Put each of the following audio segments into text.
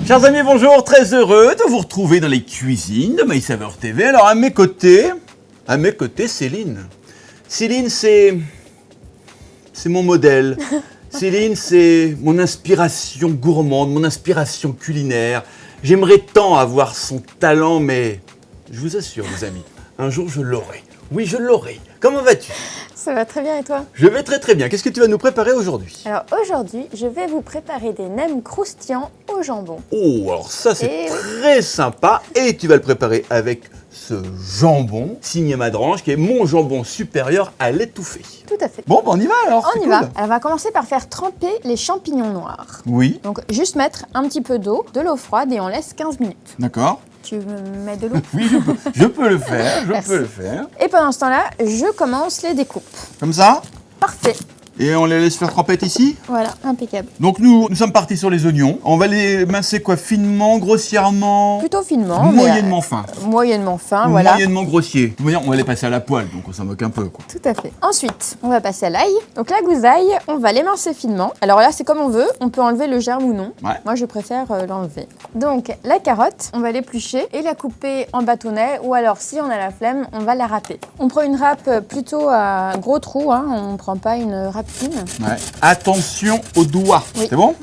Chers amis, bonjour, très heureux de vous retrouver dans les cuisines de MySaveur TV. Alors à mes côtés, Céline. Céline, c'est mon modèle. Céline, c'est mon inspiration gourmande, mon inspiration culinaire. J'aimerais tant avoir son talent, mais je vous assure, les amis, un jour je l'aurai. Oui, je l'aurai. Comment vas-tu? Ça va très bien et toi? Je vais très très bien. Qu'est-ce que tu vas nous préparer aujourd'hui? Alors aujourd'hui, je vais vous préparer des nems croustillants au jambon. Oh, alors ça c'est Et très sympa. Et tu vas le préparer avec ce jambon signé Madrange, qui est mon jambon supérieur à l'étouffée. Tout à fait. Bon, ben on y va alors. On y va. Alors on va commencer par faire tremper les champignons noirs. Oui, Donc juste mettre un petit peu d'eau, de l'eau froide et on laisse 15 minutes. d'accord. Tu me mets de l'eau? Oui, je peux le faire, Merci. peux le faire. Et pendant ce temps-là, je commence les découpes. Comme ça. Parfait. Et on les laisse faire tremper ici. Voilà, impeccable. Donc nous sommes partis sur les oignons. On va les mincer quoi? Finement, grossièrement? Plutôt finement. Moyennement fin. Moyennement fin, Ou voilà. moyennement grossier. De toute manière, on va les passer à la poêle, donc on s'en moque un peu, quoi. Tout à fait. Ensuite, on va passer à l'ail. Donc la gousaille, on va l'émincer finement. Alors là, c'est comme on veut. On peut enlever le germe ou non. Ouais. Moi, je préfère l'enlever. Donc la carotte, on va l'éplucher et la couper en bâtonnets. Ou alors, si on a la flemme, on va la râper. On prend une râpe plutôt à gros trous. Hein. On ne prend pas une râpe fine. Ouais. Attention aux doigts. Oui. C'est bon?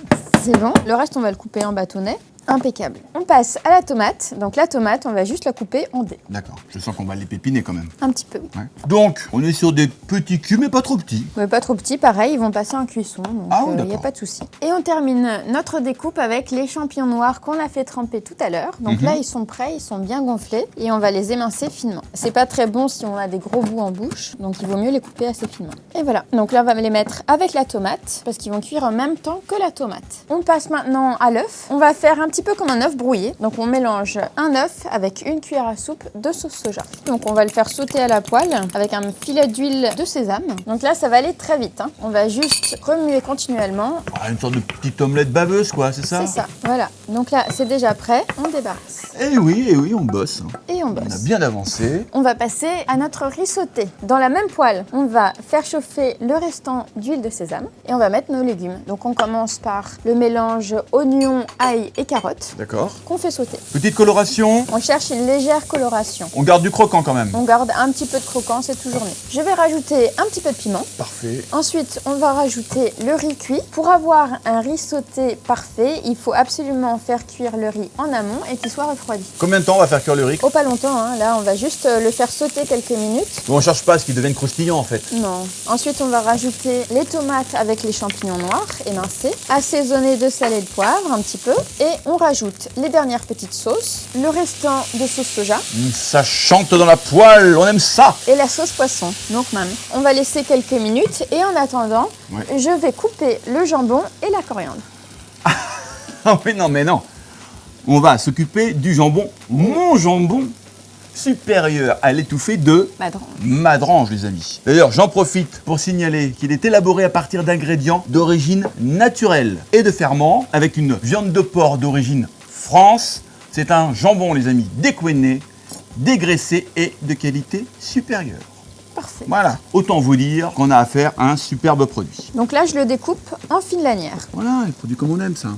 C'est bon. Le reste, on va le couper en bâtonnets. Impeccable. On passe à la tomate. Donc la tomate, on va juste la couper en dés. D'accord. Je sens qu'on va les pépiner quand même. Un petit peu, oui. Ouais. Donc, on est sur des petits cubes, mais pas trop petits. Mais pas trop petits, pareil, ils vont passer en cuisson, donc Ah oui, il n'y a d'accord. pas de souci. Et on termine notre découpe avec les champignons noirs qu'on a fait tremper tout à l'heure. Donc là, ils sont prêts, ils sont bien gonflés et on va les émincer finement. C'est pas très bon si on a des gros bouts en bouche, donc il vaut mieux les couper assez finement. Et voilà, donc là, on va les mettre avec la tomate parce qu'ils vont cuire en même temps que la tomate. On passe maintenant à l'œuf. On va faire un petit peu comme un œuf brouillé. Donc on mélange un œuf avec une cuillère à soupe de sauce soja. Donc on va le faire sauter à la poêle avec un filet d'huile de sésame. Donc là, ça va aller très vite. Hein. On va juste remuer continuellement. Ah, une sorte de petite omelette baveuse, quoi, c'est ça? C'est ça, voilà. Donc là, c'est déjà prêt. On débarrasse Eh oui, on bosse. Hein. et on On a bosse. bien avancé. On va passer à notre riz sauté. Dans la même poêle, on va faire chauffer le restant d'huile de sésame et on va mettre nos légumes. Donc on commence par le mélange oignon, ail et carottes D'accord. qu'on fait sauter. Petite coloration. On cherche une légère coloration. On garde du croquant quand même. On garde un petit peu de croquant, c'est toujours mieux. Je vais rajouter un petit peu de piment. Parfait. Ensuite, on va rajouter le riz cuit. Pour avoir un riz sauté parfait, il faut absolument faire cuire le riz en amont et qu'il soit refroidi. Combien de temps on va faire cuire le riz? Oh, pas longtemps, hein. Là, on va juste le faire sauter quelques minutes. On cherche pas à ce qu'il devienne croustillant en fait. Non. Ensuite, on va rajouter les tomates avec les champignons noirs émincés, assaisonner de sel et de poivre un petit peu. Et on rajoute les dernières petites sauces, le restant de sauce soja Ça chante dans la poêle, on aime ça. et la sauce poisson. Donc, même. On va laisser quelques minutes et en attendant, Ouais. je vais couper le jambon et la coriandre. Ah oui, non, mais non. On va s'occuper du jambon, mon jambon supérieur à l'étouffée de Madrange. Madrange, les amis. D'ailleurs, j'en profite pour signaler qu'il est élaboré à partir d'ingrédients d'origine naturelle et de ferment, avec une viande de porc d'origine France. C'est un jambon, les amis, découenné, dégraissé et de qualité supérieure. Parfait. Voilà, autant vous dire qu'on a affaire à un superbe produit. Donc là, je le découpe en fines lanières. Voilà, les produits comme on aime, ça.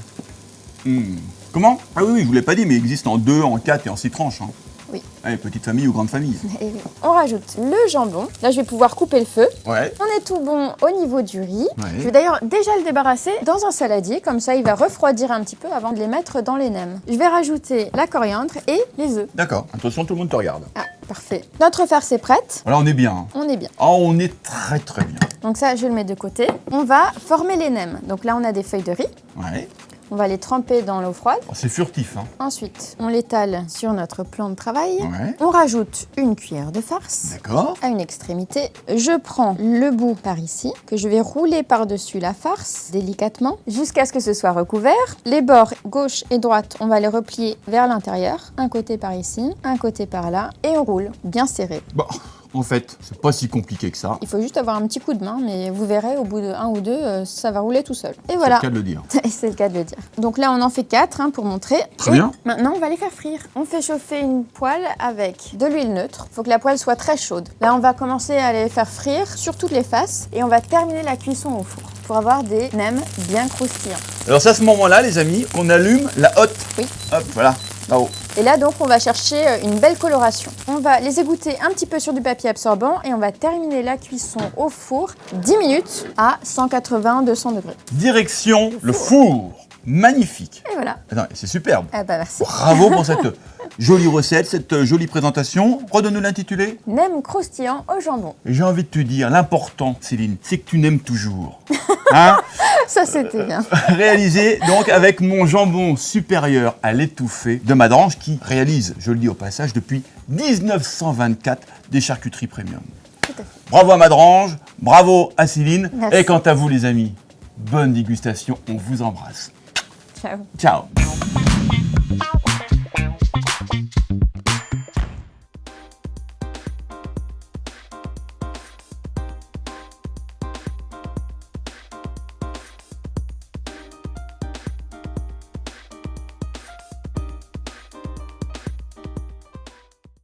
Comment? Ah oui, je vous l'ai pas dit, mais il existe en 2, en 4 et en 6 tranches. Hein. Oui. Allez, petite famille ou grande famille. Et oui. On rajoute le jambon. Là, je vais pouvoir couper le feu. Ouais. On est tout bon au niveau du riz. Ouais. Je vais d'ailleurs déjà le débarrasser dans un saladier, comme ça il va refroidir un petit peu avant de les mettre dans les nems. Je vais rajouter la coriandre et les œufs. D'accord. Attention, tout le monde te regarde. Ah, parfait. Notre farce est prête. Voilà, on est bien. Hein. On est bien. Ah, on est très très bien. Donc ça, je le mets de côté. On va former les nems. Donc là, on a des feuilles de riz. Ouais. On va les tremper dans l'eau froide. Oh, c'est furtif, hein. Ensuite, on l'étale sur notre plan de travail. Ouais. On rajoute une cuillère de farce. D'accord. À une extrémité, je prends le bout par ici, que je vais rouler par-dessus la farce, délicatement, jusqu'à ce que ce soit recouvert. Les bords gauche et droite, on va les replier vers l'intérieur, un côté par ici, un côté par là, et on roule, bien serré. Bon, en fait, c'est pas si compliqué que ça. Il faut juste avoir un petit coup de main, mais vous verrez, au bout de 1 ou 2, ça va rouler tout seul. Et C'est voilà. le cas de le dire. Et c'est le cas de le dire. Donc là, on en fait 4 pour montrer. Très Et bien. Maintenant, on va les faire frire. On fait chauffer une poêle avec de l'huile neutre. Il faut que la poêle soit très chaude. Là, on va commencer à les faire frire sur toutes les faces et on va terminer la cuisson au four. pour avoir des nems bien croustillants. Alors c'est à ce moment-là, les amis, qu'on allume la hotte. Oui. Hop, voilà, là-haut. Et là, donc, on va chercher une belle coloration. On va les égoutter un petit peu sur du papier absorbant et on va terminer la cuisson au four 10 minutes à 180-200 degrés. Direction le four. Magnifique. Et voilà. Attends, c'est superbe. Ah bah merci. Bravo pour cette jolie recette, cette jolie présentation. Redonne-nous l'intitulé. Nem croustillant au jambon. Et j'ai envie de te dire, l'important, Céline, c'est que tu n'aimes toujours. Hein? Ça, c'était bien. Réalisé donc avec mon jambon supérieur à l'étouffée de Madrange qui réalise, je le dis au passage, depuis 1924 des charcuteries premium. Tout à fait. Bravo à Madrange, bravo à Céline. Merci. Et quant à vous les amis, bonne dégustation, on vous embrasse. Ciao. Ciao.